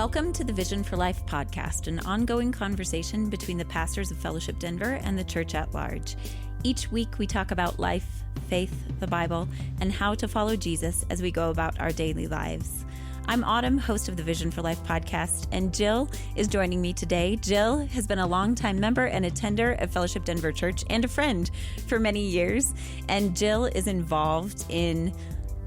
Welcome to the Vision for Life podcast, an ongoing conversation between the pastors of Fellowship Denver and the church at large. Each week we talk about life, faith, the Bible, and how to follow Jesus as we go about our daily lives. I'm Autumn, host of the Vision for Life podcast, and Jill is joining me today. Jill has been a longtime member and attender of Fellowship Denver Church and a friend for many years, and Jill is involved in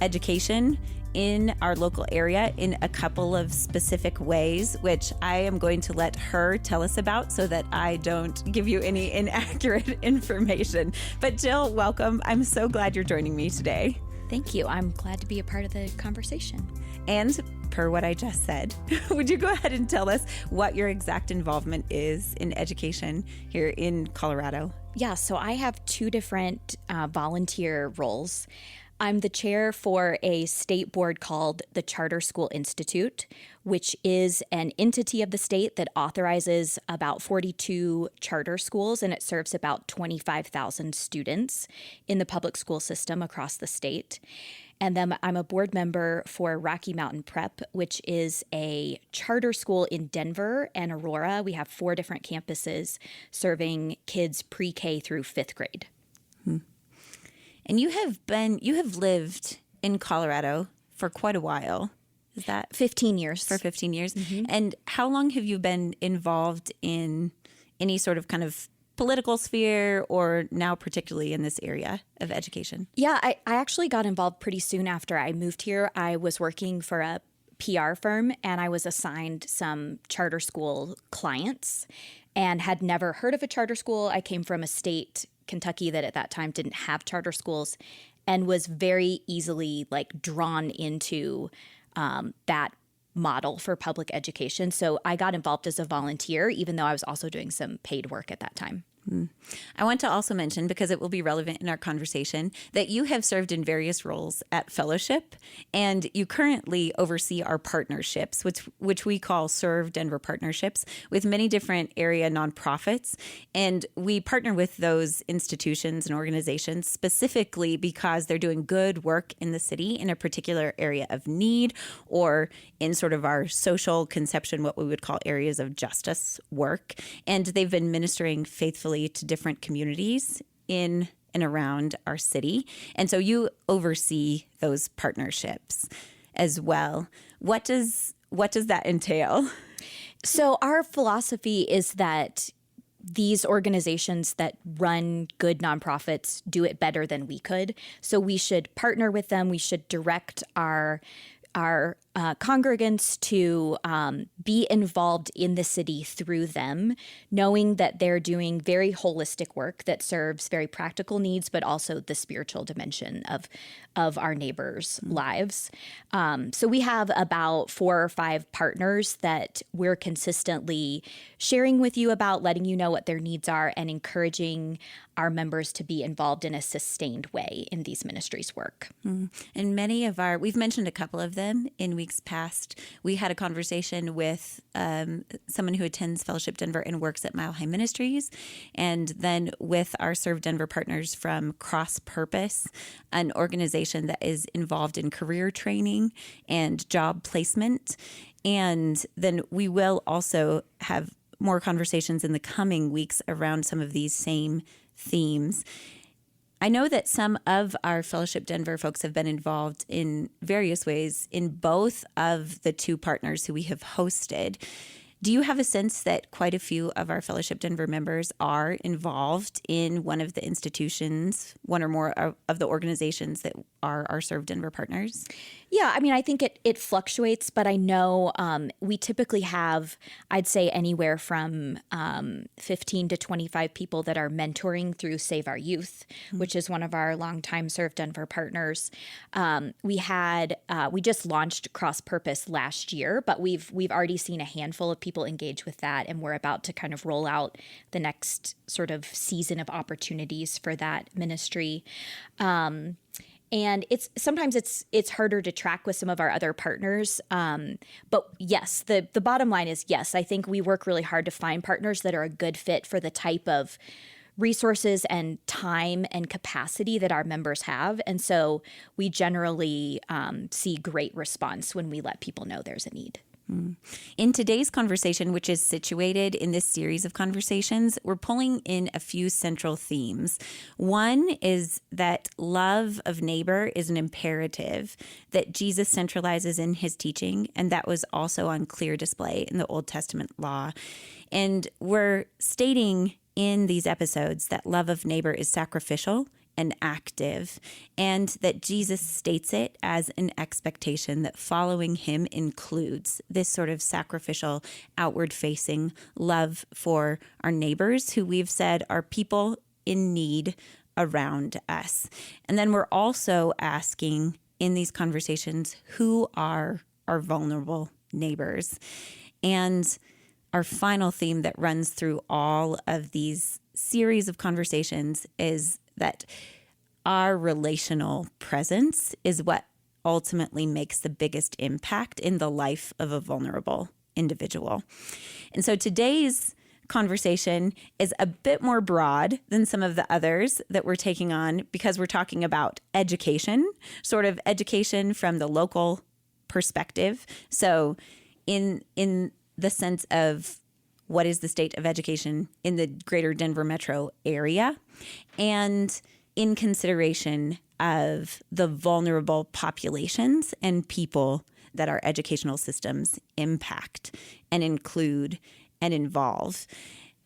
education in our local area in a couple of specific ways, which I am going to let her tell us about so that I don't give you any inaccurate information. But Jill, welcome. I'm so glad you're joining me today. Thank you. I'm glad to be a part of the conversation. And per what I just said, would you go ahead and tell us what your exact involvement is in education here in Colorado? Yeah, so I have two different volunteer roles. I'm the chair for a state board called the Charter School Institute, which is an entity of the state that authorizes about 42 charter schools, and it serves about 25,000 students in the public school system across the state. And then I'm a board member for Rocky Mountain Prep, which is a charter school in Denver and Aurora. We have 4 different campuses serving kids pre-K through 5th grade. And you have lived in Colorado for quite a while. Is that 15 years? For 15 years. Mm-hmm. And how long have you been involved in any sort of kind of political sphere, or now particularly in this area of education? Yeah, I actually got involved pretty soon after I moved here. I was working for a PR firm, and I was assigned some charter school clients and had never heard of a charter school. I came from a state, Kentucky, that at that time didn't have charter schools, and was very easily drawn into that model for public education. So I got involved as a volunteer, even though I was also doing some paid work at that time. I want to also mention, because it will be relevant in our conversation, that you have served in various roles at Fellowship, and you currently oversee our partnerships, which we call Serve Denver Partnerships, with many different area nonprofits. And we partner with those institutions and organizations specifically because they're doing good work in the city in a particular area of need, or in sort of our social conception, what we would call areas of justice work. And they've been ministering faithfully to different communities in and around our city. And so you oversee those partnerships as well. What does that entail? So our philosophy is that these organizations that run good nonprofits do it better than we could. So we should partner with them. We should direct our congregants to be involved in the city through them, knowing that they're doing very holistic work that serves very practical needs, but also the spiritual dimension of our neighbors' lives. So we have about 4 or 5 partners that we're consistently sharing with you about, letting you know what their needs are, and encouraging our members to be involved in a sustained way in these ministries' work. And we've mentioned a couple of them in weeks past. We had a conversation with someone who attends Fellowship Denver and works at Mile High Ministries, and then with our Serve Denver partners from Cross Purpose, an organization that is involved in career training and job placement. And then we will also have more conversations in the coming weeks around some of these same themes. I know that some of our Fellowship Denver folks have been involved in various ways in both of the 2 partners who we have hosted. Do you have a sense that quite a few of our Fellowship Denver members are involved in one of the institutions, one or more of the organizations that are our Serve Denver partners? Yeah, I mean, I think it fluctuates, but I know we typically have, I'd say, anywhere from 15 to 25 people that are mentoring through Save Our Youth, which is one of our longtime Serve Denver partners. We just launched Cross Purpose last year, but we've already seen a handful of people engage with that, and we're about to kind of roll out the next sort of season of opportunities for that ministry. And sometimes it's harder to track with some of our other partners. But yes, the bottom line is yes, I think we work really hard to find partners that are a good fit for the type of resources and time and capacity that our members have. And so we generally see great response when we let people know there's a need. In today's conversation, which is situated in this series of conversations, we're pulling in a few central themes. One is that love of neighbor is an imperative that Jesus centralizes in his teaching, and that was also on clear display in the Old Testament law. And we're stating in these episodes that love of neighbor is sacrificial and active, and that Jesus states it as an expectation that following him includes this sort of sacrificial, outward-facing love for our neighbors, who we've said are people in need around us. And then we're also asking in these conversations, who are our vulnerable neighbors? And our final theme that runs through all of these series of conversations is that our relational presence is what ultimately makes the biggest impact in the life of a vulnerable individual. And so today's conversation is a bit more broad than some of the others that we're taking on, because we're talking about education, sort of education from the local perspective. So in the sense of what is the state of education in the greater Denver metro area, and in consideration of the vulnerable populations and people that our educational systems impact and include and involve.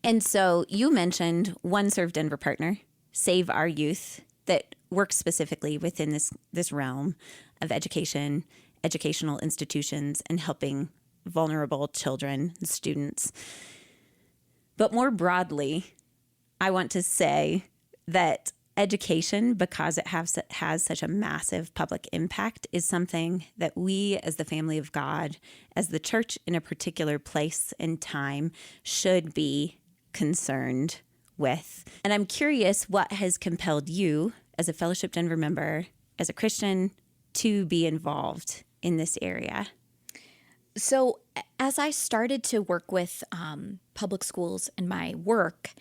And so you mentioned One Serve Denver partner, Save Our Youth, that works specifically within this realm of education, educational institutions, and helping vulnerable children and students. But more broadly, I want to say that education, because it has such a massive public impact, is something that we as the family of God, as the church in a particular place and time, should be concerned with. And I'm curious what has compelled you as a Fellowship Denver member, as a Christian, to be involved in this area. So as I started to work with public schools in my work,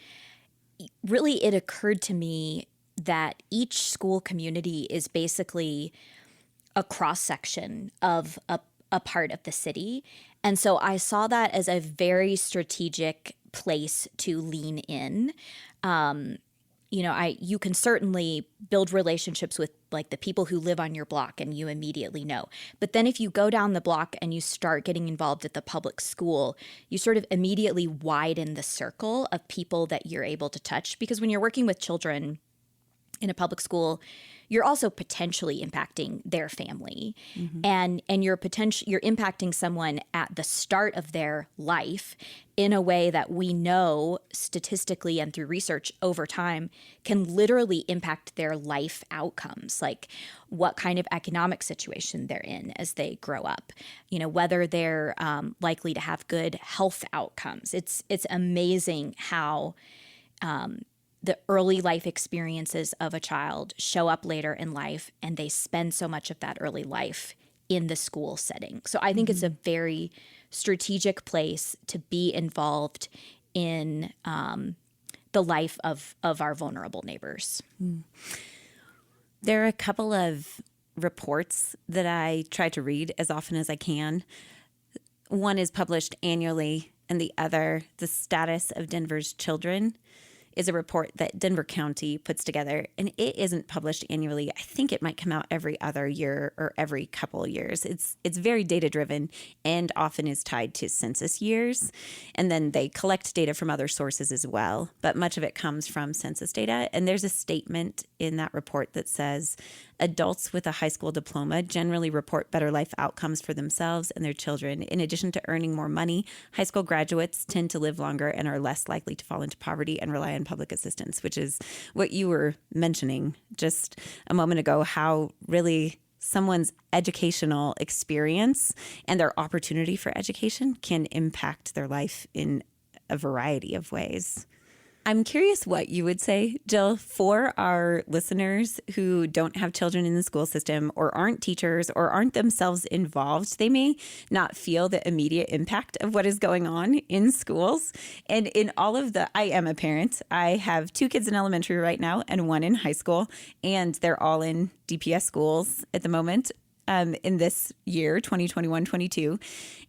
really it occurred to me that each school community is basically a cross-section of a part of the city. And so I saw that as a very strategic place to lean in. You can certainly build relationships with like the people who live on your block and you immediately know. But then if you go down the block and you start getting involved at the public school, you sort of immediately widen the circle of people that you're able to touch. Because when you're working with children in a public school, you're also potentially impacting their family. Mm-hmm. and you're impacting someone at the start of their life in a way that we know statistically and through research over time can literally impact their life outcomes, like what kind of economic situation they're in as they grow up, whether they're likely to have good health outcomes. It's amazing how the early life experiences of a child show up later in life, and they spend so much of that early life in the school setting. So I think it's a very strategic place to be involved in the life of our vulnerable neighbors. There are a couple of reports that I try to read as often as I can. One is published annually, and the other, The Status of Denver's Children, is a report that Denver County puts together, and it isn't published annually. I think it might come out every other year or every couple of years. It's very data-driven and often is tied to census years, and then they collect data from other sources as well, but much of it comes from census data. And there's a statement in that report that says, adults with a high school diploma generally report better life outcomes for themselves and their children. In addition to earning more money, high school graduates tend to live longer and are less likely to fall into poverty and rely on public assistance, which is what you were mentioning just a moment ago, how really someone's educational experience and their opportunity for education can impact their life in a variety of ways. I'm curious what you would say, Jill, for our listeners who don't have children in the school system or aren't teachers or aren't themselves involved. They may not feel the immediate impact of what is going on in schools. And in all of I am a parent. I have 2 kids in elementary right now and 1 in high school, and they're all in DPS schools at the moment. in this year, 2021-22.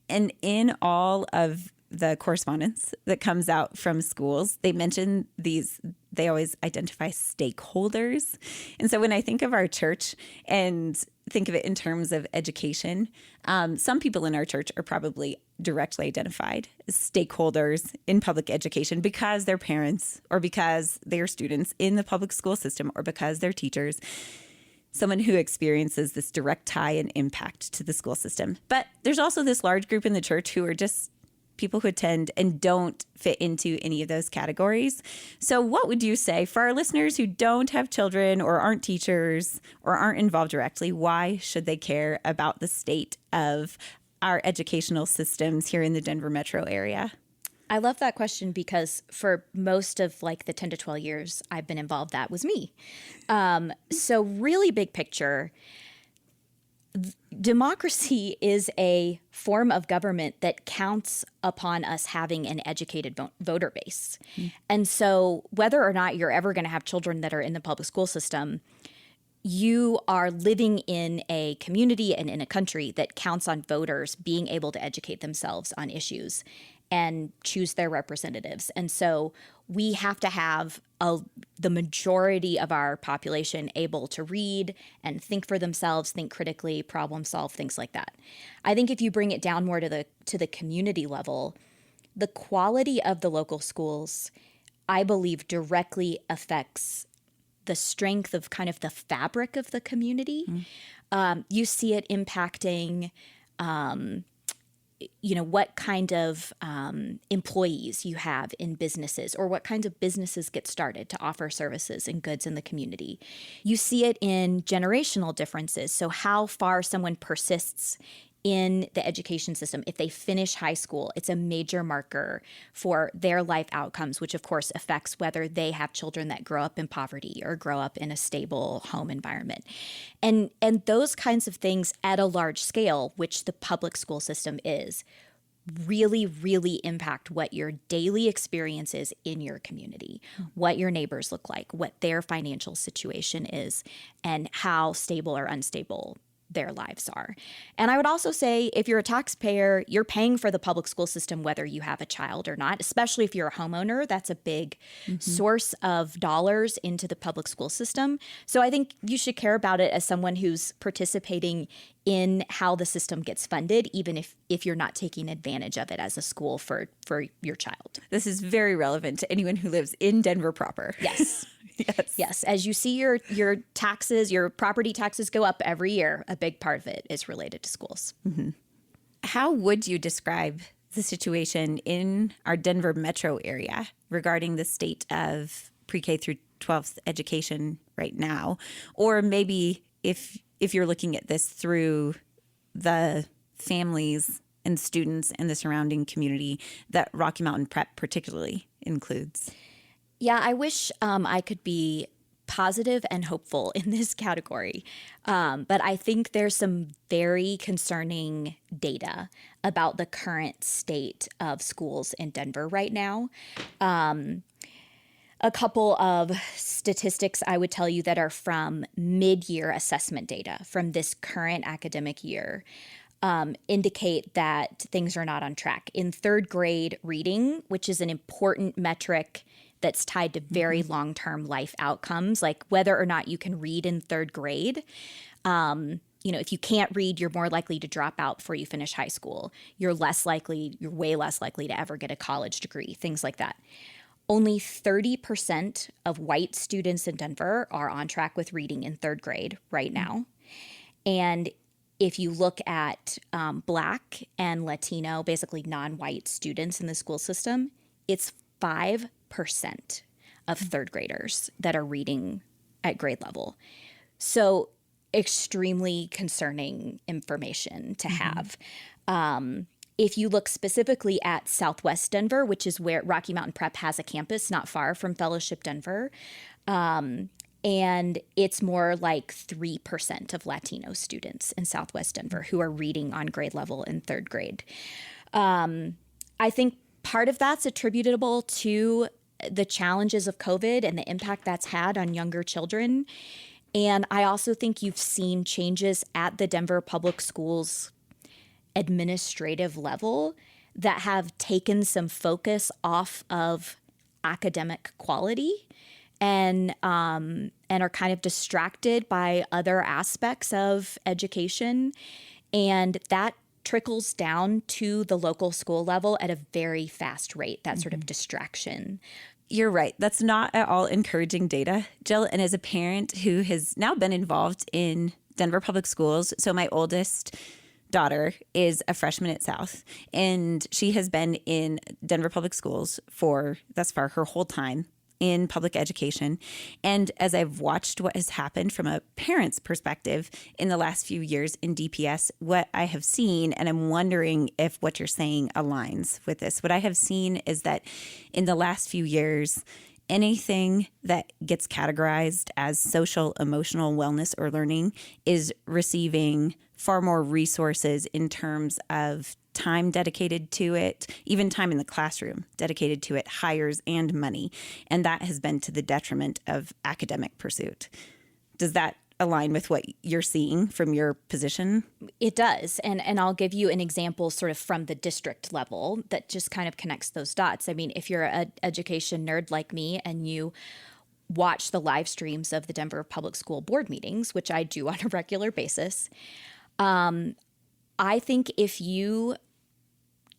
And in all of the correspondence that comes out from schools, they mention they always identify stakeholders. And so when I think of our church and think of it in terms of education, some people in our church are probably directly identified as stakeholders in public education because they're parents or because they're students in the public school system or because they're teachers. Someone who experiences this direct tie and impact to the school system. But there's also this large group in the church who are just people who attend and don't fit into any of those categories. So what would you say for our listeners who don't have children or aren't teachers or aren't involved directly? Why should they care about the state of our educational systems here in the Denver metro area? I love that question because for most of like the 10 to 12 years I've been involved, that was me. So really big picture, democracy is a form of government that counts upon us having an educated voter base. And so whether or not you're ever going to have children that are in the public school system, you are living in a community and in a country that counts on voters being able to educate themselves on issues and choose their representatives. And so we have to have the majority of our population able to read and think for themselves, think critically, problem solve, things like that. I think if you bring it down more to the community level, the quality of the local schools, I believe, directly affects the strength of kind of the fabric of the community. You see it impacting what kind of employees you have in businesses or what kinds of businesses get started to offer services and goods in the community. You see it in generational differences. So how far someone persists in the education system. If they finish high school, it's a major marker for their life outcomes, which of course affects whether they have children that grow up in poverty or grow up in a stable home environment. And those kinds of things at a large scale, which the public school system is, really, really impact what your daily experience is in your community, what your neighbors look like, what their financial situation is, and how stable or unstable their lives are. And I would also say if you're a taxpayer, you're paying for the public school system whether you have a child or not, especially if you're a homeowner. That's a big source of dollars into the public school system. So I think you should care about it as someone who's participating in how the system gets funded, even if you're not taking advantage of it as a school for your child. This is very relevant to anyone who lives in Denver proper. Yes. Yes. As you see your taxes, your property taxes go up every year, a big part of it is related to schools. How would you describe the situation in our Denver metro area regarding the state of pre-K through 12th education right now? Or maybe if you're looking at this through the families and students and the surrounding community that Rocky Mountain Prep particularly includes? Yeah, I wish I could be positive and hopeful in this category. But I think there's some very concerning data about the current state of schools in Denver right now. A couple of statistics I would tell you that are from mid-year assessment data from this current academic year indicate that things are not on track. In third grade reading, which is an important metric that's tied to very long-term life outcomes, like whether or not you can read in third grade. If you can't read, you're more likely to drop out before you finish high school. You're way less likely to ever get a college degree, things like that. Only 30% of white students in Denver are on track with reading in third grade right now. And if you look at Black and Latino, basically non-white students in the school system, it's 5% of third graders that are reading at grade level. So extremely concerning information to have. If you look specifically at Southwest Denver, which is where Rocky Mountain Prep has a campus not far from Fellowship Denver, and it's more like 3% of Latino students in Southwest Denver who are reading on grade level in third grade. I think part of that's attributable to the challenges of COVID and the impact that's had on younger children. And I also think you've seen changes at the Denver Public Schools administrative level that have taken some focus off of academic quality and are kind of distracted by other aspects of education. And that trickles down to the local school level at a very fast rate, that sort of distraction. You're right. That's not at all encouraging data, Jill. And as a parent who has now been involved in Denver Public Schools, so my oldest daughter is a freshman at South, and she has been in Denver Public Schools for thus far her whole time in public education. And as I've watched what has happened from a parent's perspective in the last few years in DPS, what I have seen, and I'm wondering if what you're saying aligns with this, what I have seen is that in the last few years, anything that gets categorized as social, emotional wellness or learning is receiving far more resources in terms of time dedicated to it, even time in the classroom dedicated to it, hires and money. And that has been to the detriment of academic pursuit. Does that align with what you're seeing from your position? It does. And I'll give you an example sort of from the district level that just kind of connects those dots. I mean, if you're an education nerd like me and you watch the live streams of the Denver Public School board meetings, which I do on a regular basis, I think if you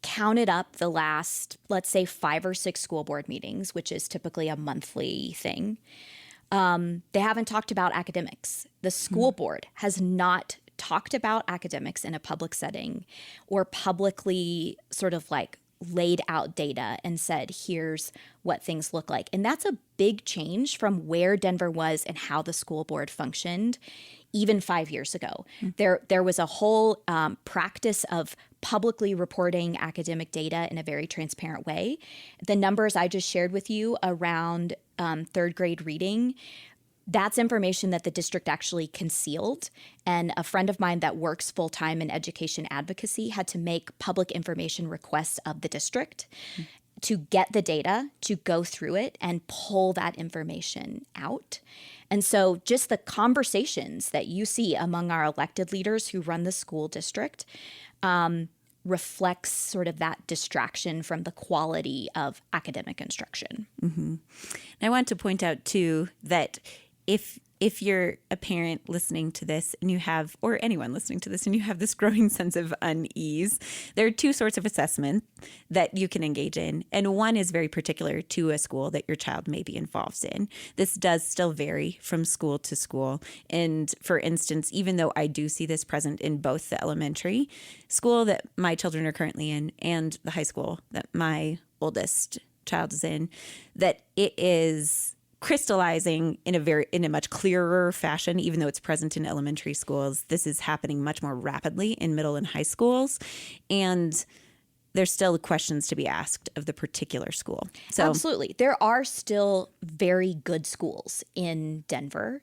counted up the last, let's say, 5 or 6 school board meetings, which is typically a monthly thing, they haven't talked about academics. The school board has not talked about academics in a public setting or publicly sort of like laid out data and said, here's what things look like. And that's a big change from where Denver was and how the school board functioned even 5 years ago. There was a whole practice of publicly reporting academic data in a very transparent way. The numbers I just shared with you around third grade reading, that's information that the district actually concealed. And a friend of mine that works full-time in education advocacy had to make public information requests of the district to get the data, to go through it and pull that information out. And so just the conversations that you see among our elected leaders who run the school district reflects sort of that distraction from the quality of academic instruction. And I want to point out, too, that if you're a parent listening to this and you have, or anyone listening to this, and you have this growing sense of unease, there are 2 sorts of assessment that you can engage in. And one is very particular to a school that your child may be involved in. This does still vary from school to school. And for instance, even though I do see this present in both the elementary school that my children are currently in and the high school that my oldest child is in, that it is crystallizing in a much clearer fashion, even though it's present in elementary schools. This is happening much more rapidly in middle and high schools. And there's still questions to be asked of the particular school. So absolutely. There are still very good schools in Denver.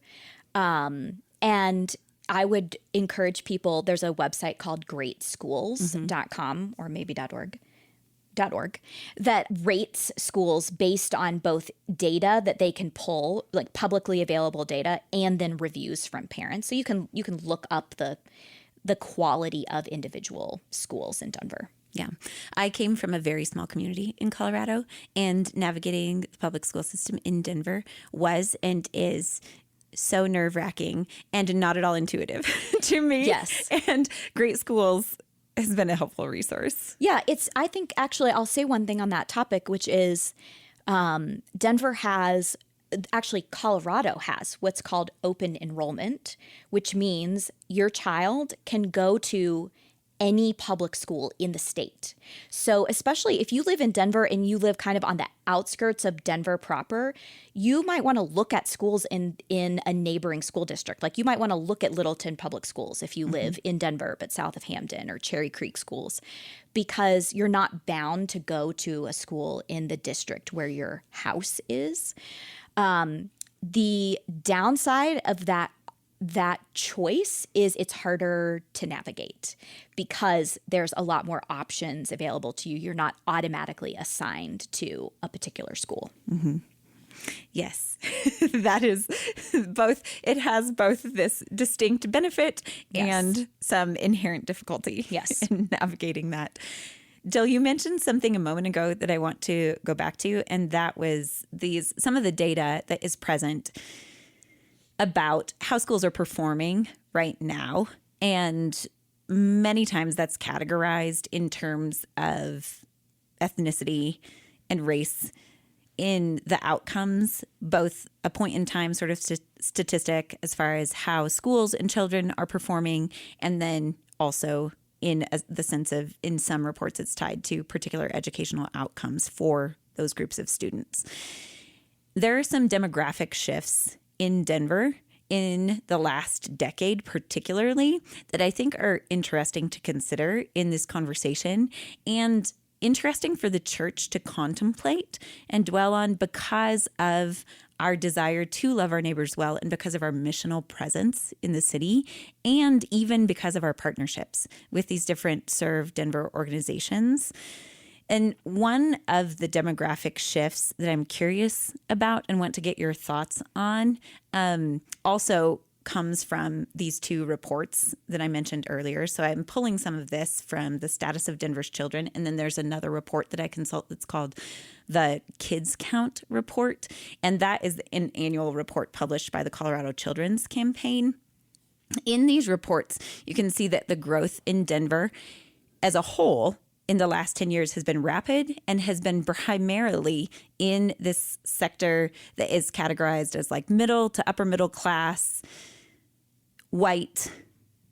And I would encourage people, there's a website called greatschools.com or maybe .org that rates schools based on both data that they can pull, like publicly available data, and then reviews from parents. So you can look up the quality of individual schools in Denver. Yeah. I came from a very small community in Colorado, and navigating the public school system in Denver was and is so nerve-wracking and not at all intuitive to me. Yes. And Great Schools has been a helpful resource. Yeah, I think actually I'll say one thing on that topic, which is Denver has, actually Colorado has what's called open enrollment, which means your child can go to any public school in the state. So especially if you live in Denver and you live kind of on the outskirts of Denver proper, you might want to look at schools in a neighboring school district. Like you might want to look at Littleton Public Schools if you live in Denver but south of Hamden, or Cherry Creek schools, because you're not bound to go to a school in the district where your house is. The downside of that choice is it's harder to navigate because there's a lot more options available to you. You're not automatically assigned to a particular school. Yes, that is it has both this distinct benefit Yes. and some inherent difficulty Yes. in navigating that. Jill, you mentioned something a moment ago that I want to go back to, and that was some of the data that is present about how schools are performing right now. And many times that's categorized in terms of ethnicity and race in the outcomes, both a point in time sort of statistic as far as how schools and children are performing, and then also in the sense of, in some reports, it's tied to particular educational outcomes for those groups of students. There are some demographic shifts in Denver in the last decade, particularly, that I think are interesting to consider in this conversation and interesting for the church to contemplate and dwell on because of our desire to love our neighbors well and because of our missional presence in the city and even because of our partnerships with these different Serve Denver organizations. And one of the demographic shifts that I'm curious about and want to get your thoughts on also comes from these two reports that I mentioned earlier. So I'm pulling some of this from the Status of Denver's Children. And then there's another report that I consult that's called the Kids Count Report. And that is an annual report published by the Colorado Children's Campaign. In these reports, you can see that the growth in Denver as a whole in the last 10 years has been rapid and has been primarily in this sector that is categorized as like middle to upper middle class white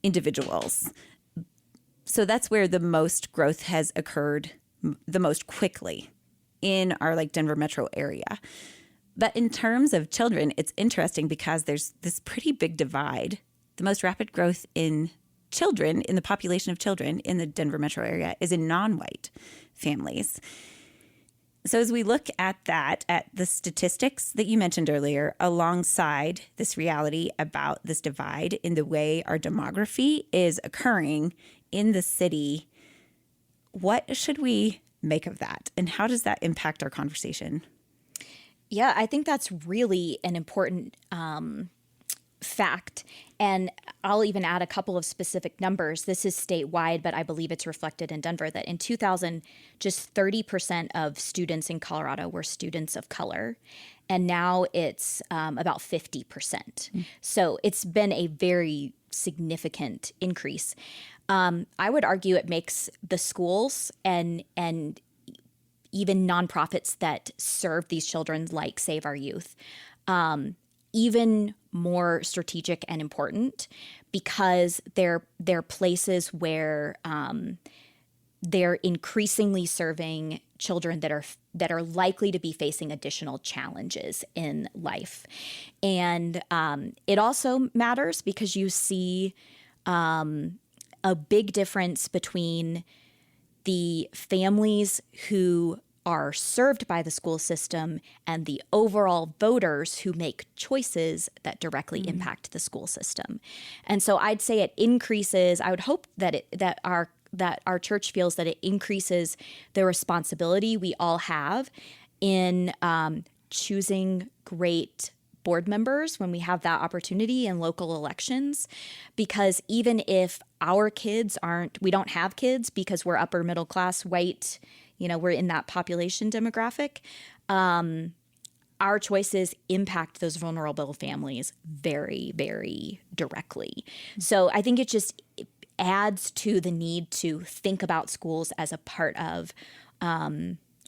individuals. So that's where the most growth has occurred the most quickly in our like Denver metro area. But in terms of children, it's interesting because there's this pretty big divide. The most rapid growth in children, in the population of children in the Denver metro area, is in non-white families. So as we look at that, at the statistics that you mentioned earlier, alongside this reality about this divide in the way our demography is occurring in the city, what should we make of that? And how does that impact our conversation? Yeah, I think that's really an important fact. And I'll even add a couple of specific numbers. This is statewide, but I believe it's reflected in Denver that in 2000, just 30% of students in Colorado were students of color. And now it's about 50%. So it's been a very significant increase. I would argue it makes the schools and even nonprofits that serve these children, like Save Our Youth, even more strategic and important because they're places where they're increasingly serving children that are likely to be facing additional challenges in life. And it also matters because you see a big difference between the families who are served by the school system and the overall voters who make choices that directly impact the school system. And so I'd say it increases, I would hope that our church feels that it increases the responsibility we all have in choosing great board members when we have that opportunity in local elections. Because even if our kids we don't have kids because we're upper middle class, white, we're in that population demographic, our choices impact those vulnerable families very, very directly. So I think it adds to the need to think about schools as a part of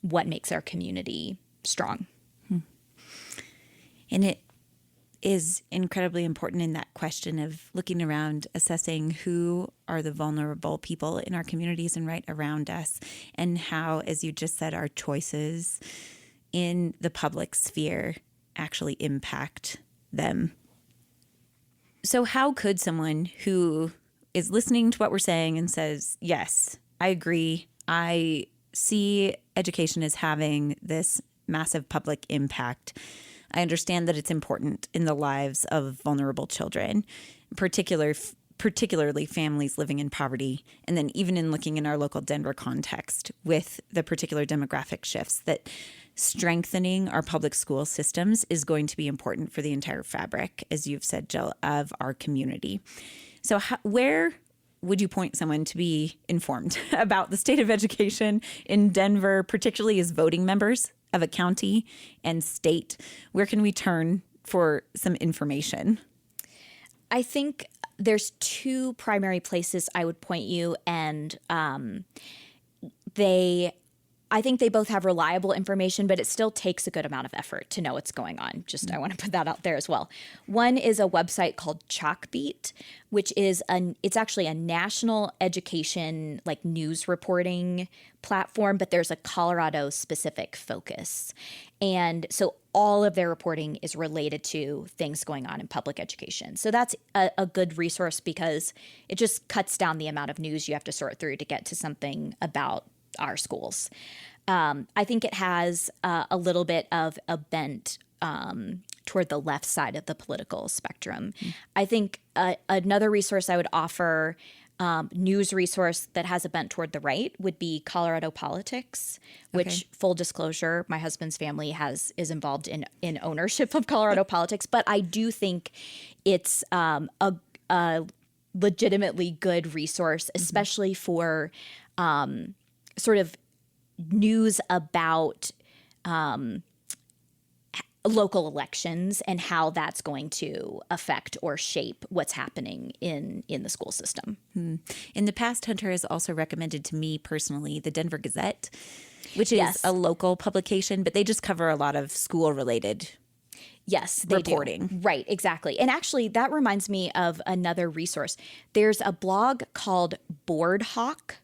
what makes our community strong. And it is incredibly important in that question of looking around, assessing who are the vulnerable people in our communities and right around us, and how, as you just said, our choices in the public sphere actually impact them. So how could someone who is listening to what we're saying and says, yes, I agree, I see education as having this massive public impact, I understand that it's important in the lives of vulnerable children, particularly families living in poverty, and then even in looking in our local Denver context with the particular demographic shifts, that strengthening our public school systems is going to be important for the entire fabric, as you've said, Jill, of our community. So where would you point someone to be informed about the state of education in Denver, particularly as voting members of a county and state? Where can we turn for some information? I think there's two primary places I would point you, and I think they both have reliable information, but it still takes a good amount of effort to know what's going on. I want to put that out there as well. One is a website called Chalkbeat, which is it's actually a national education news reporting platform, but there's a Colorado specific focus. And so all of their reporting is related to things going on in public education. So that's a good resource because it just cuts down the amount of news you have to sort through to get to something about our schools. I think it has a little bit of a bent toward the left side of the political spectrum. I think another resource I would offer, news resource that has a bent toward the right, would be Colorado Politics, which, full disclosure, my husband's family is involved in ownership of Colorado Politics. But I do think it's a legitimately good resource, especially for sort of news about local elections and how that's going to affect or shape what's happening in the school system. In the past, Hunter has also recommended to me personally the Denver Gazette, which is a local publication, but they just cover a lot of school-related reporting. Do. Right, exactly. And actually, that reminds me of another resource. There's a blog called Board Hawk.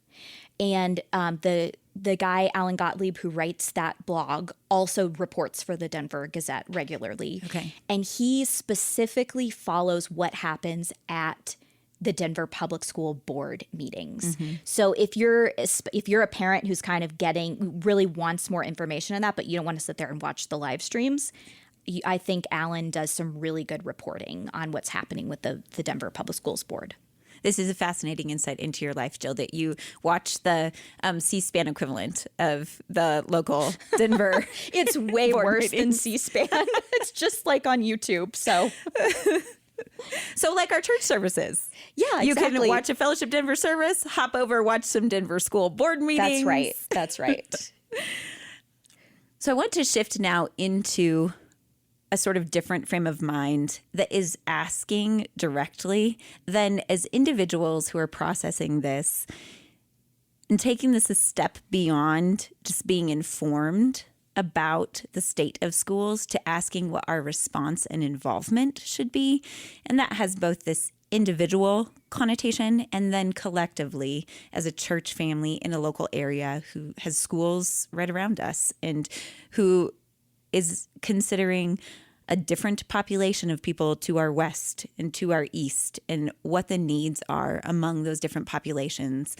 And the guy, Alan Gottlieb, who writes that blog, also reports for the Denver Gazette regularly. Okay. And he specifically follows what happens at the Denver Public School Board meetings. So if you're a parent who's kind of really wants more information on that, but you don't want to sit there and watch the live streams, I think Alan does some really good reporting on what's happening with the Denver Public Schools Board. This is a fascinating insight into your life, Jill, that you watch the C-SPAN equivalent of the local Denver. It's way worse than C-SPAN. It's just like on YouTube. So like our church services. Yeah, You can watch a Fellowship Denver service, hop over, watch some Denver school board meetings. That's right. So I want to shift now into a sort of different frame of mind that is asking directly, then as individuals who are processing this and taking this a step beyond just being informed about the state of schools to asking what our response and involvement should be. And that has both this individual connotation and then collectively as a church family in a local area who has schools right around us and who is considering a different population of people to our west and to our east and what the needs are among those different populations.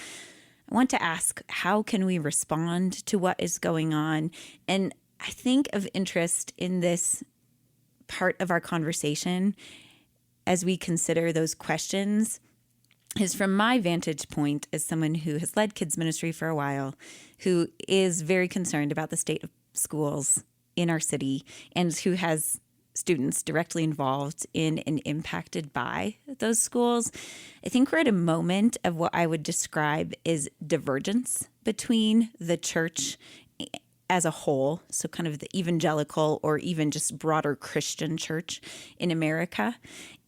I want to ask, how can we respond to what is going on? And I think of interest in this part of our conversation as we consider those questions is from my vantage point as someone who has led kids ministry for a while, who is very concerned about the state of schools in our city and who has students directly involved in and impacted by those schools. I think we're at a moment of what I would describe as divergence between the church as a whole, so kind of the evangelical or even just broader Christian church in America,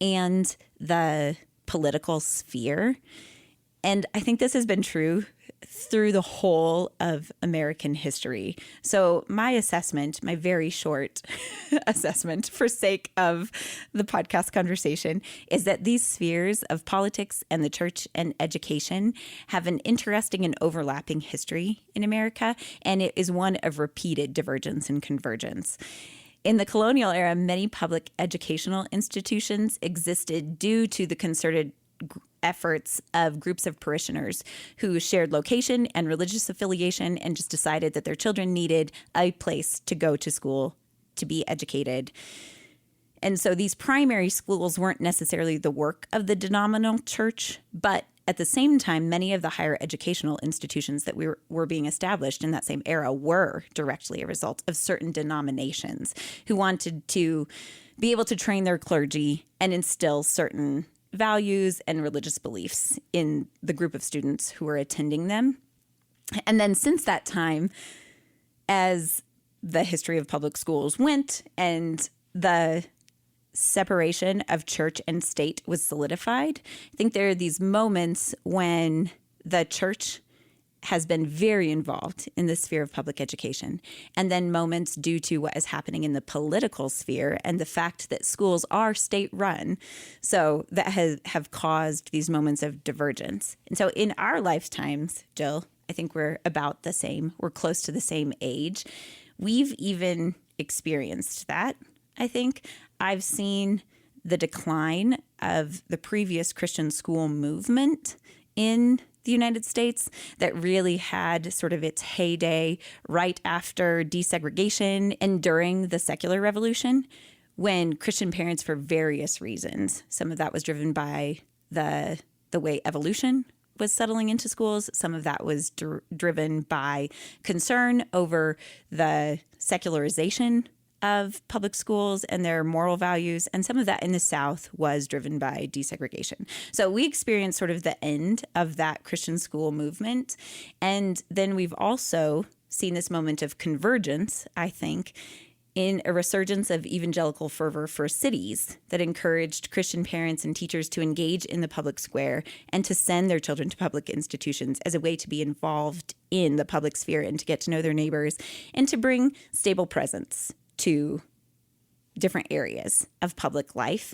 and the political sphere. And I think this has been true through the whole of American history. So my assessment, my very short assessment for sake of the podcast conversation, is that these spheres of politics and the church and education have an interesting and overlapping history in America, and it is one of repeated divergence and convergence. In the colonial era, many public educational institutions existed due to the concerted efforts of groups of parishioners who shared location and religious affiliation and just decided that their children needed a place to go to school to be educated. And so these primary schools weren't necessarily the work of the denominational church, but at the same time, many of the higher educational institutions that were being established in that same era were directly a result of certain denominations who wanted to be able to train their clergy and instill certain values and religious beliefs in the group of students who were attending them. And then since that time, as the history of public schools went and the separation of church and state was solidified, I think there are these moments when the church has been very involved in the sphere of public education, and then moments due to what is happening in the political sphere and the fact that schools are state-run. So that have caused these moments of divergence. And so in our lifetimes, Jill, I think we're about the same. We're close to the same age. We've even experienced that, I think. I've seen the decline of the previous Christian school movement in the United States that really had sort of its heyday right after desegregation and during the secular revolution, when Christian parents, for various reasons, some of that was driven by the way evolution was settling into schools. Some of that was driven by concern over the secularization of public schools and their moral values. And some of that in the South was driven by desegregation. So we experienced sort of the end of that Christian school movement. And then we've also seen this moment of convergence, I think, in a resurgence of evangelical fervor for cities that encouraged Christian parents and teachers to engage in the public square and to send their children to public institutions as a way to be involved in the public sphere and to get to know their neighbors and to bring stable presence to different areas of public life.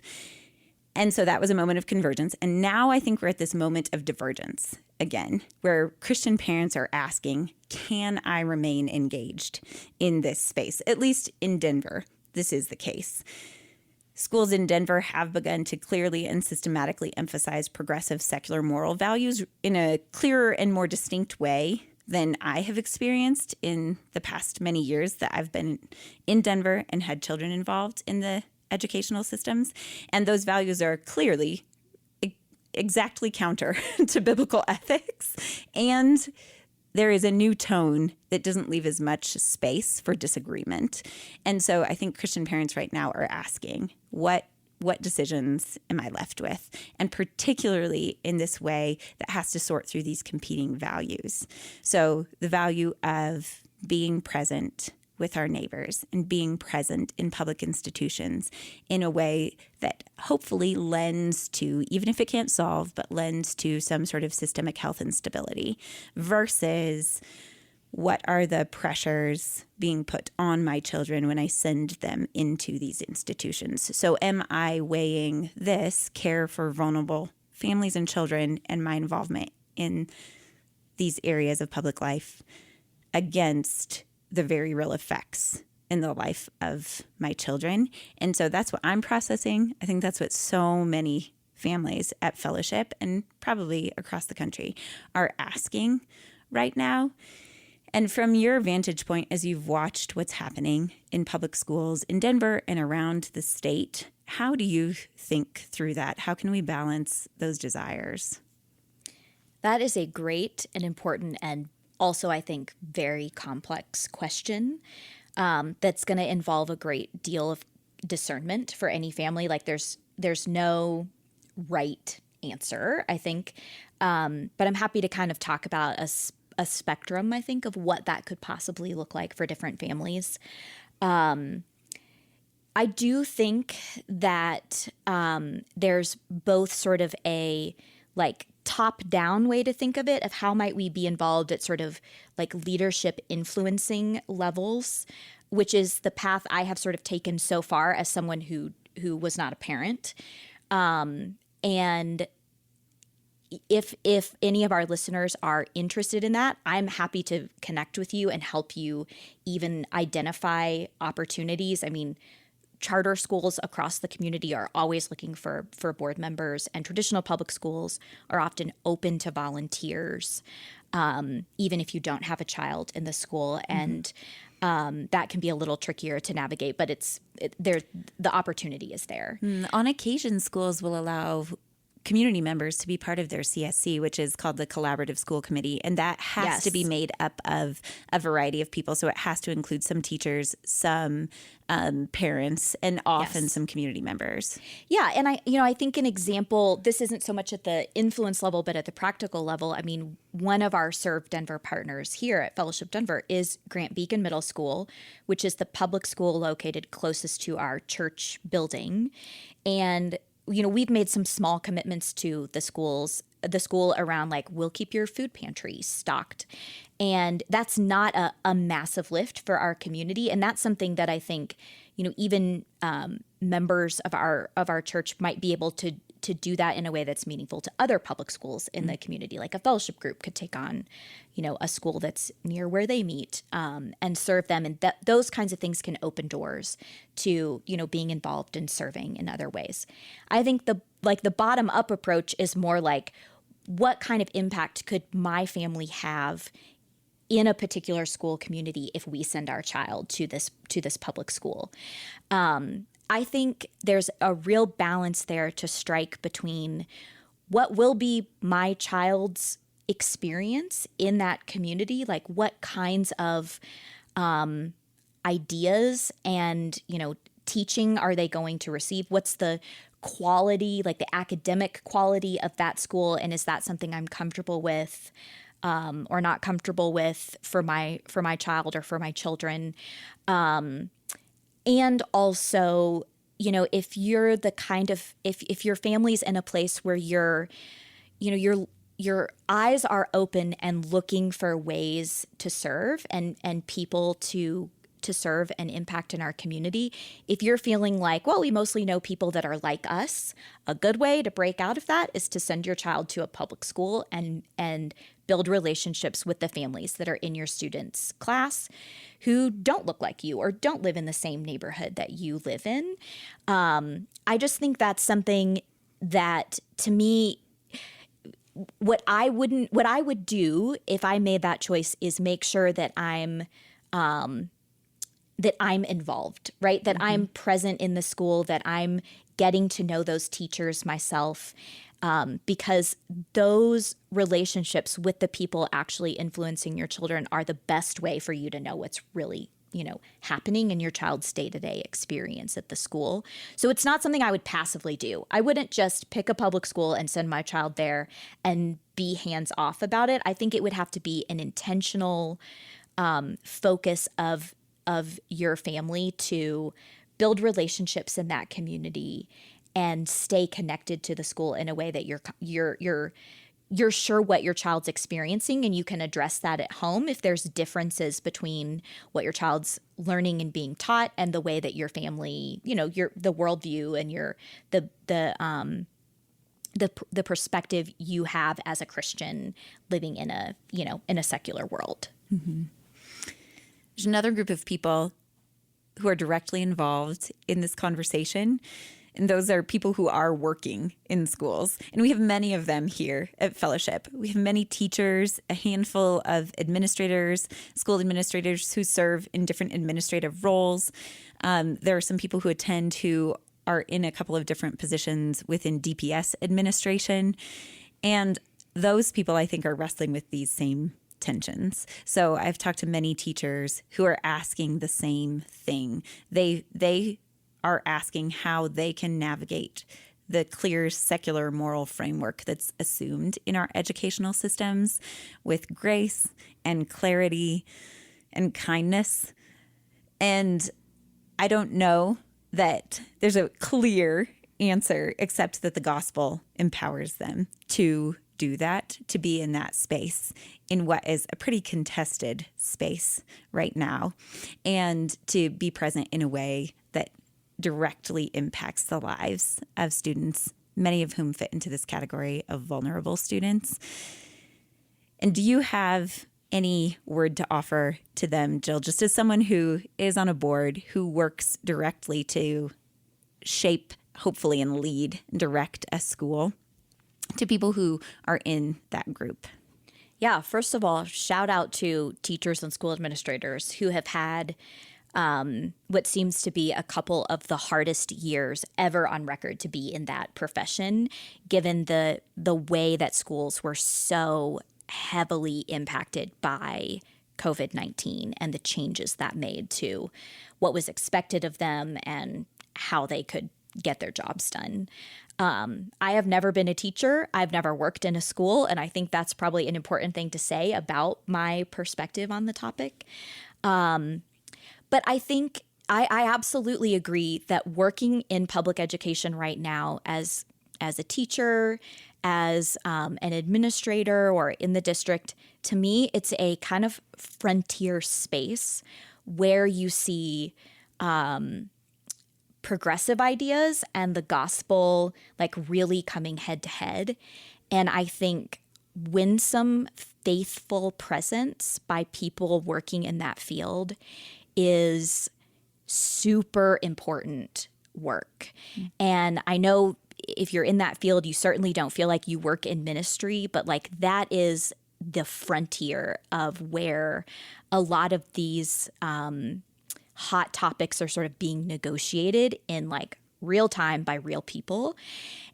And so that was a moment of convergence. And now I think we're at this moment of divergence again, where Christian parents are asking, can I remain engaged in this space? At least in Denver, this is the case. Schools in Denver have begun to clearly and systematically emphasize progressive secular moral values in a clearer and more distinct way than I have experienced in the past many years that I've been in Denver and had children involved in the educational systems. And those values are clearly exactly counter to biblical ethics. And there is a new tone that doesn't leave as much space for disagreement. And so I think Christian parents right now are asking, what decisions am I left with? And particularly in this way that has to sort through these competing values. So the value of being present with our neighbors and being present in public institutions in a way that hopefully lends to, even if it can't solve, but lends to some sort of systemic health and stability, versus what are the pressures being put on my children when I send them into these institutions? So am I weighing this care for vulnerable families and children and my involvement in these areas of public life against the very real effects in the life of my children? And so that's what I'm processing. I think that's what so many families at Fellowship and probably across the country are asking right now. And from your vantage point, as you've watched what's happening in public schools in Denver and around the state, how do you think through that? How can we balance those desires? That is a great and important and also, I think, very complex question that's going to involve a great deal of discernment for any family. Like there's no right answer, I think. But I'm happy to kind of talk about a spectrum, I think, of what that could possibly look like for different families. I do think that there's both sort of a like top-down way to think of it, of how might we be involved at sort of like leadership influencing levels, which is the path I have sort of taken so far as someone who was not a parent. And if any of our listeners are interested in that, I'm happy to connect with you and help you even identify opportunities. I mean, charter schools across the community are always looking for board members, and traditional public schools are often open to volunteers, even if you don't have a child in the school. And that can be a little trickier to navigate, but the opportunity is there. On occasion, schools will allow community members to be part of their CSC, which is called the Collaborative School Committee. And that has to be made up of a variety of people. So it has to include some teachers, some parents, and often some community members. Yeah. And I think an example, this isn't so much at the influence level, but at the practical level. I mean, one of our Serve Denver partners here at Fellowship Denver is Grant Beacon Middle School, which is the public school located closest to our church building. And we've made some small commitments to the school around like, we'll keep your food pantry stocked. And that's not a massive lift for our community. And that's something that I think, even members of our church might be able to do that in a way that's meaningful to other public schools in the community. Like a fellowship group could take on, a school that's near where they meet and serve them. And those kinds of things can open doors to, being involved in serving in other ways. I think the bottom up approach is more like, what kind of impact could my family have in a particular school community if we send our child to this public school? I think there's a real balance there to strike between what will be my child's experience in that community, like what kinds of ideas and, teaching are they going to receive? What's the quality, like the academic quality of that school? And is that something I'm comfortable with or not comfortable with for my child or for my children? And also, if you're the kind of, if your family's in a place where your eyes are open and looking for ways to serve and people to serve and impact in our community, if you're feeling like, well, we mostly know people that are like us, a good way to break out of that is to send your child to a public school and build relationships with the families that are in your students' class who don't look like you or don't live in the same neighborhood that you live in. I just think that's something that, to me, what I would do if I made that choice is make sure that I'm involved, right? That I'm present in the school, that I'm getting to know those teachers myself, because those relationships with the people actually influencing your children are the best way for you to know what's really, happening in your child's day-to-day experience at the school. So it's not something I would passively do. I wouldn't just pick a public school and send my child there and be hands-off about it. I think it would have to be an intentional focus of your family to build relationships in that community and stay connected to the school in a way that you're sure what your child's experiencing, and you can address that at home if there's differences between what your child's learning and being taught and the way that your family, the worldview and the perspective you have as a Christian living in a secular world. Mm-hmm. There's another group of people who are directly involved in this conversation, and those are people who are working in schools. And we have many of them here at Fellowship. We have many teachers, a handful of administrators, school administrators who serve in different administrative roles. There are some people who attend who are in a couple of different positions within DPS administration. And those people, I think, are wrestling with these same tensions. So I've talked to many teachers who are asking the same thing. They are asking how they can navigate the clear secular moral framework that's assumed in our educational systems with grace and clarity and kindness. And I don't know that there's a clear answer except that the gospel empowers them to do that, to be in that space in what is a pretty contested space right now, and to be present in a way that directly impacts the lives of students, many of whom fit into this category of vulnerable students. And do you have any word to offer to them, Jill, just as someone who is on a board, who works directly to shape, hopefully, and lead, direct a school, to people who are in that group? Yeah, first of all, shout out to teachers and school administrators who have had what seems to be a couple of the hardest years ever on record to be in that profession, given the way that schools were so heavily impacted by COVID-19 and the changes that made to what was expected of them and how they could get their jobs done. I have never been a teacher. I've never worked in a school, and I think that's probably an important thing to say about my perspective on the topic. But I think I absolutely agree that working in public education right now as a teacher, as an administrator, or in the district, to me, it's a kind of frontier space where you see progressive ideas and the gospel like really coming head to head. And I think winsome, faithful presence by people working in that field is super important work. And I know if you're in that field, you certainly don't feel like you work in ministry, but like that is the frontier of where a lot of these hot topics are sort of being negotiated in like real time by real people.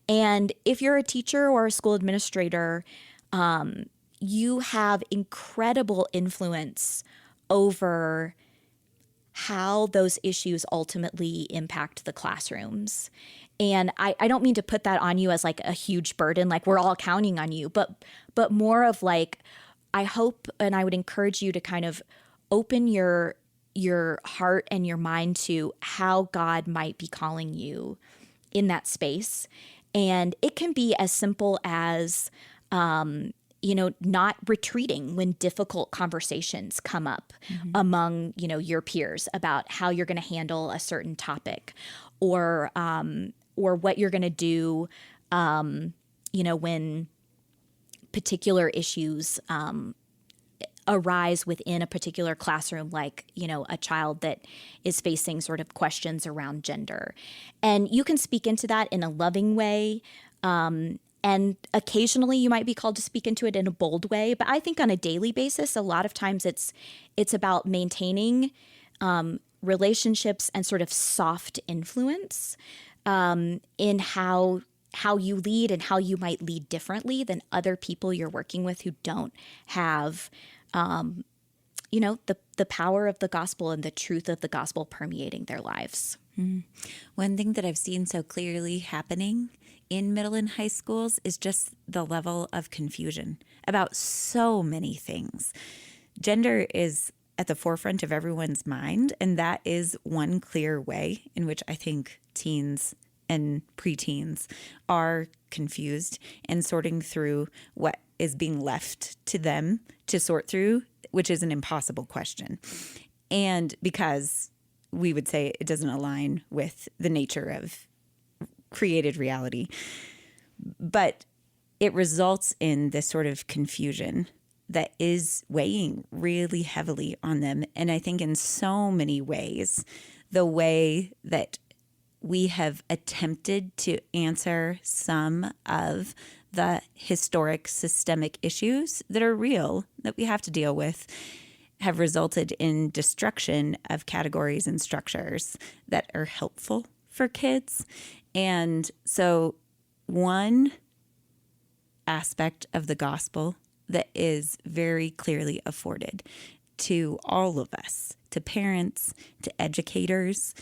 And if you're a teacher or a school administrator, you have incredible influence over how those issues ultimately impact the classrooms. And I don't mean to put that on you as like a huge burden, like we're all counting on you, but more of like, I hope and I would encourage you to kind of open your heart and your mind to how God might be calling you in that space. And it can be as simple as, not retreating when difficult conversations come up among, your peers about how you're going to handle a certain topic or what you're going to do, when particular issues arise within a particular classroom, like, a child that is facing sort of questions around gender. And you can speak into that in a loving way. And occasionally you might be called to speak into it in a bold way. But I think on a daily basis, a lot of times it's about maintaining relationships and sort of soft influence in how you lead and how you might lead differently than other people you're working with who don't have the power of the gospel and the truth of the gospel permeating their lives. One thing that I've seen so clearly happening in middle and high schools is just the level of confusion about so many things. Gender is at the forefront of everyone's mind, and that is one clear way in which I think teens and preteens are confused and sorting through what is being left to them to sort through, which is an impossible question. And because we would say it doesn't align with the nature of created reality, but it results in this sort of confusion that is weighing really heavily on them. And I think in so many ways, the way that we have attempted to answer some of the historic systemic issues that are real, that we have to deal with, have resulted in destruction of categories and structures that are helpful for kids. And so one aspect of the gospel that is very clearly afforded to all of us, to parents, to educators,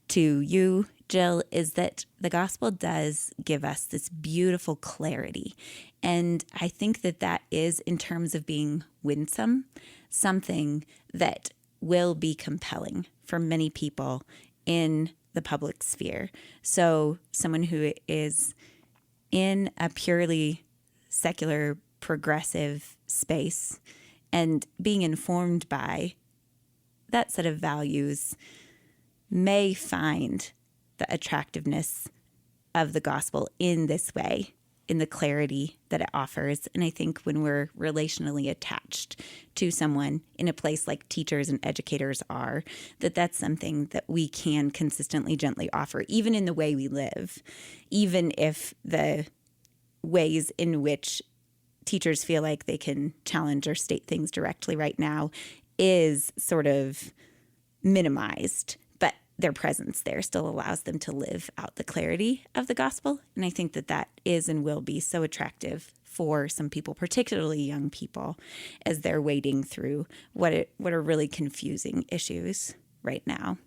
to you, Jill, is that the gospel does give us this beautiful clarity. And I think that is, in terms of being winsome, something that will be compelling for many people in the public sphere. So someone who is in a purely secular, progressive space and being informed by that set of values may find the attractiveness of the gospel in this way, in the clarity that it offers. And I think when we're relationally attached to someone in a place like teachers and educators are, that's something that we can consistently, gently offer, even in the way we live, even if the ways in which teachers feel like they can challenge or state things directly right now is sort of minimized, but their presence there still allows them to live out the clarity of the gospel. And I think that that is and will be so attractive for some people, particularly young people, as they're wading through what are really confusing issues right now.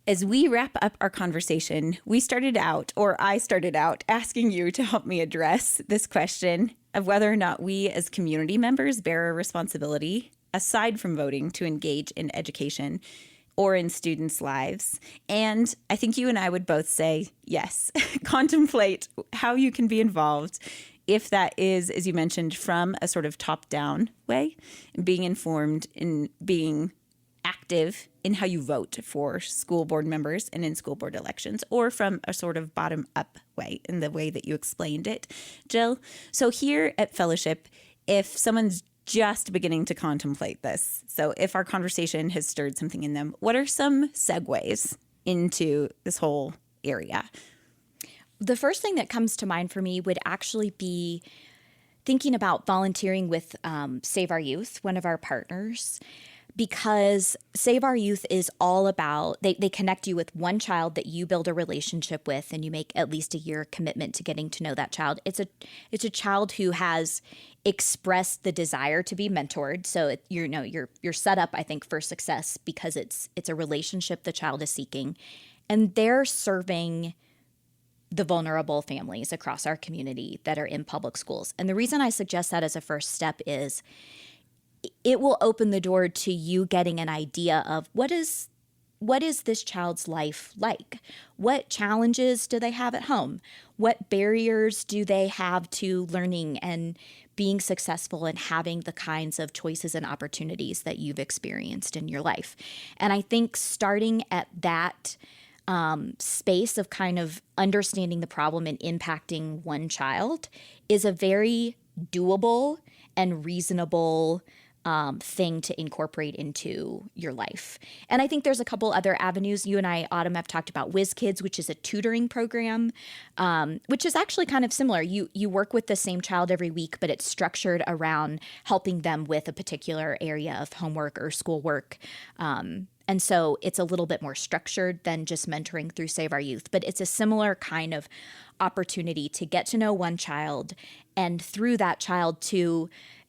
As we wrap up our conversation, I started out asking you to help me address this question of whether or not we as community members bear a responsibility, aside from voting, to engage in education or in students' lives. And I think you and I would both say, yes, contemplate how you can be involved, if that is, as you mentioned, from a sort of top-down way, being informed and being active in how you vote for school board members and in school board elections, or from a sort of bottom-up way, in the way that you explained it, Jill. So here at Fellowship, if someone's just beginning to contemplate this, so if our conversation has stirred something in them, what are some segues into this whole area? The first thing that comes to mind for me would actually be thinking about volunteering with Save Our Youth, one of our partners, because Save Our Youth is all about, they connect you with one child that you build a relationship with, and you make at least a year commitment to getting to know that child. It's a child who has expressed the desire to be mentored. So you're set up, I think, for success because it's a relationship the child is seeking, and they're serving the vulnerable families across our community that are in public schools. And the reason I suggest that as a first step is it will open the door to you getting an idea of what is this child's life like? What challenges do they have at home? What barriers do they have to learning and being successful and having the kinds of choices and opportunities that you've experienced in your life? And I think starting at that space of kind of understanding the problem and impacting one child is a very doable and reasonable thing to incorporate into your life. And I think there's a couple other avenues. You and I, Autumn, have talked about Whiz Kids, which is a tutoring program, which is actually kind of similar. You work with the same child every week, but it's structured around helping them with a particular area of homework or schoolwork. And so it's a little bit more structured than just mentoring through Save Our Youth, but it's a similar kind of opportunity to get to know one child and through that child to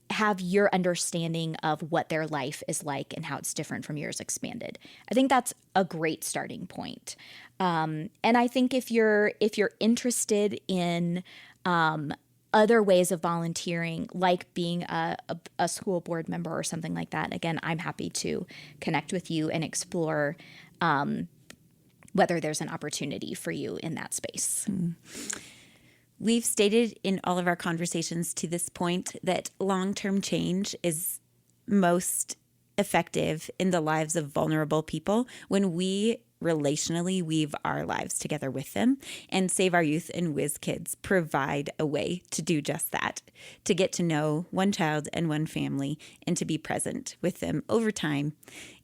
have your understanding of what their life is like and how it's different from yours expanded. I think that's a great starting point. And I think if you're interested in other ways of volunteering, like being a school board member or something like that, again, I'm happy to connect with you and explore whether there's an opportunity for you in that space. We've stated in all of our conversations to this point that long-term change is most effective in the lives of vulnerable people when we relationally weave our lives together with them. And Save Our Youth and Whiz Kids provide a way to do just that, to get to know one child and one family and to be present with them over time.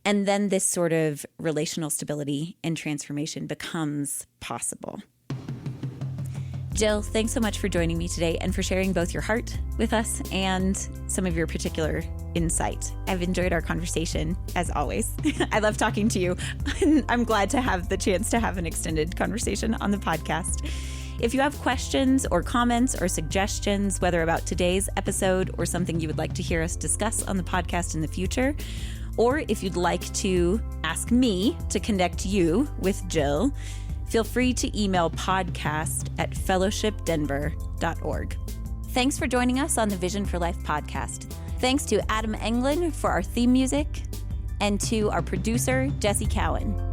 And then this sort of relational stability and transformation becomes possible. Jill, thanks so much for joining me today and for sharing both your heart with us and some of your particular insight. I've enjoyed our conversation, as always. I love talking to you. I'm glad to have the chance to have an extended conversation on the podcast. If you have questions or comments or suggestions, whether about today's episode or something you would like to hear us discuss on the podcast in the future, or if you'd like to ask me to connect you with Jill, feel free to email podcast@fellowshipdenver.org. Thanks for joining us on the Vision for Life podcast. Thanks to Adam Englund for our theme music and to our producer, Jesse Cowan.